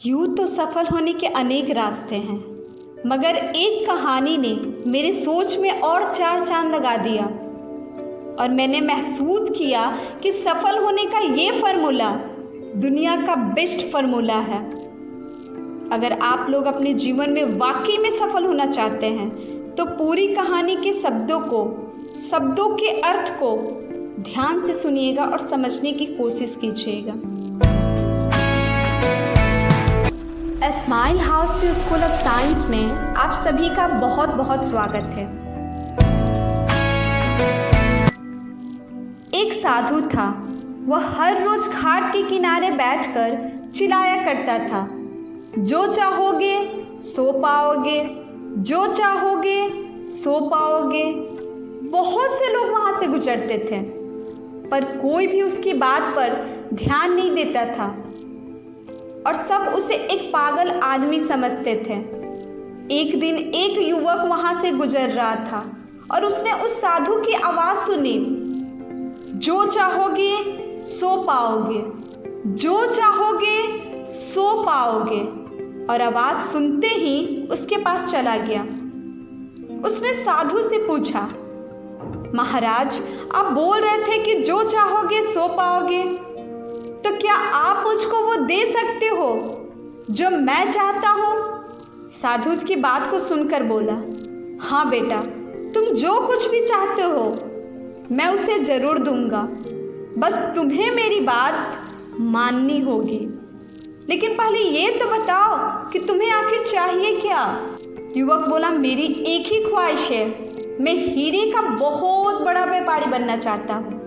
यूँ तो सफल होने के अनेक रास्ते हैं, मगर एक कहानी ने मेरी सोच में और चार चांद लगा दिया और मैंने महसूस किया कि सफल होने का ये फार्मूला दुनिया का बेस्ट फार्मूला है। अगर आप लोग अपने जीवन में वाकई में सफल होना चाहते हैं तो पूरी कहानी के शब्दों के अर्थ को ध्यान से सुनिएगा और समझने की कोशिश कीजिएगा। Smile house the school of science में आप सभी का बहुत बहुत स्वागत है। एक साधु था। वह हर रोज घाट के किनारे बैठकर चिल्लाया करता था, जो चाहोगे सो पाओगे, जो चाहोगे सो पाओगे। बहुत से लोग वहाँ से गुजरते थे, पर कोई भी उसकी बात पर ध्यान नहीं देता था और सब उसे एक पागल आदमी समझते थे। एक दिन एक युवक वहाँ से गुजर रहा था और उसने उस साधु की आवाज़ सुनी, जो चाहोगे सो पाओगे, जो चाहोगे सो पाओगे। और आवाज़ सुनते ही उसके पास चला गया। उसने साधु से पूछा, महाराज, आप बोल रहे थे कि जो चाहोगे सो पाओगे, तो क्या आप मुझको वो दे सकते हो जो मैं चाहता हूँ? साधु उसकी बात को सुनकर बोला, हाँ बेटा, तुम जो कुछ भी चाहते हो मैं उसे ज़रूर दूंगा, बस तुम्हें मेरी बात माननी होगी। लेकिन पहले ये तो बताओ कि तुम्हें आखिर चाहिए क्या? युवक बोला, मेरी एक ही ख्वाहिश है, मैं हीरे का बहुत बड़ा व्यापारी बनना चाहता हूँ।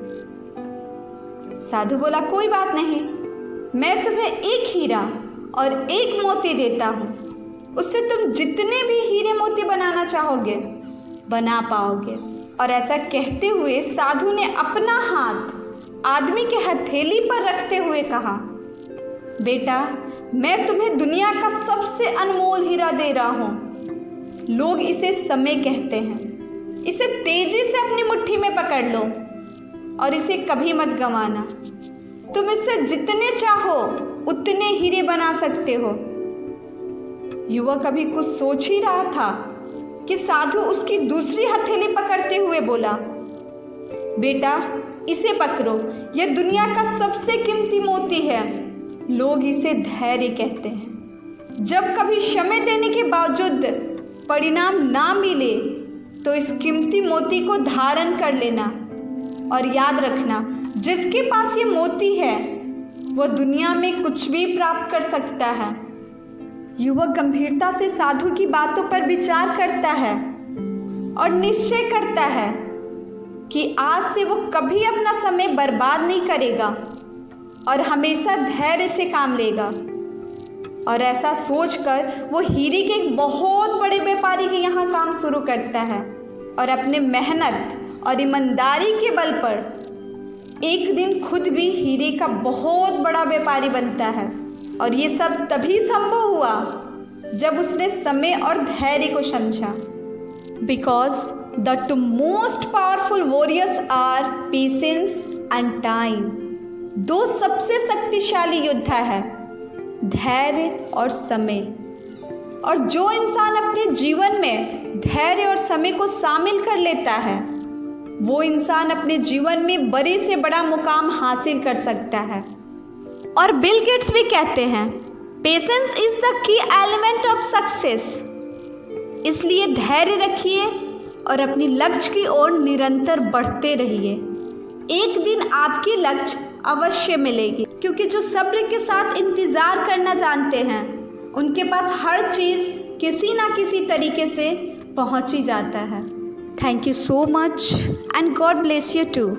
साधु बोला, कोई बात नहीं, मैं तुम्हें एक हीरा और एक मोती देता हूँ, उससे तुम जितने भी हीरे मोती बनाना चाहोगे बना पाओगे। और ऐसा कहते हुए साधु ने अपना हाथ आदमी के हथेली पर रखते हुए कहा, बेटा, मैं तुम्हें दुनिया का सबसे अनमोल हीरा दे रहा हूँ। लोग इसे समय कहते हैं। इसे तेजी से अपनी मुट्ठी में पकड़ लो और इसे कभी मत गंवाना। तुम इससे जितने चाहो उतने हीरे बना सकते हो। युवक अभी कुछ सोच ही रहा था कि साधु उसकी दूसरी हथेली पकड़ते हुए बोला, बेटा, इसे पकड़ो, यह दुनिया का सबसे कीमती मोती है। लोग इसे धैर्य कहते हैं। जब कभी समय देने के बावजूद परिणाम ना मिले तो इस कीमती मोती को धारण कर लेना और याद रखना, जिसके पास ये मोती है वो दुनिया में कुछ भी प्राप्त कर सकता है। युवक गंभीरता से साधु की बातों पर विचार करता है और निश्चय करता है कि आज से वो कभी अपना समय बर्बाद नहीं करेगा और हमेशा धैर्य से काम लेगा। और ऐसा सोचकर वो हीरे के एक बहुत बड़े व्यापारी के यहाँ काम शुरू करता है और अपने मेहनत और ईमानदारी के बल पर एक दिन खुद भी हीरे का बहुत बड़ा व्यापारी बनता है। और ये सब तभी संभव हुआ जब उसने समय और धैर्य को समझा। Because the two most powerful warriors are patience and time. दो सबसे शक्तिशाली योद्धा है, धैर्य और समय। और जो इंसान अपने जीवन में धैर्य और समय को शामिल कर लेता है वो इंसान अपने जीवन में बड़े से बड़ा मुकाम हासिल कर सकता है। और बिल गेट्स भी कहते हैं, patience is the key element of success. इसलिए धैर्य रखिए और अपनी लक्ष्य की ओर निरंतर बढ़ते रहिए। एक दिन आपकी लक्ष्य अवश्य मिलेगी, क्योंकि जो सब्र के साथ इंतज़ार करना जानते हैं उनके पास हर चीज़ किसी ना किसी तरीके से पहुंच ही जाता है। Thank you so much and God bless you too.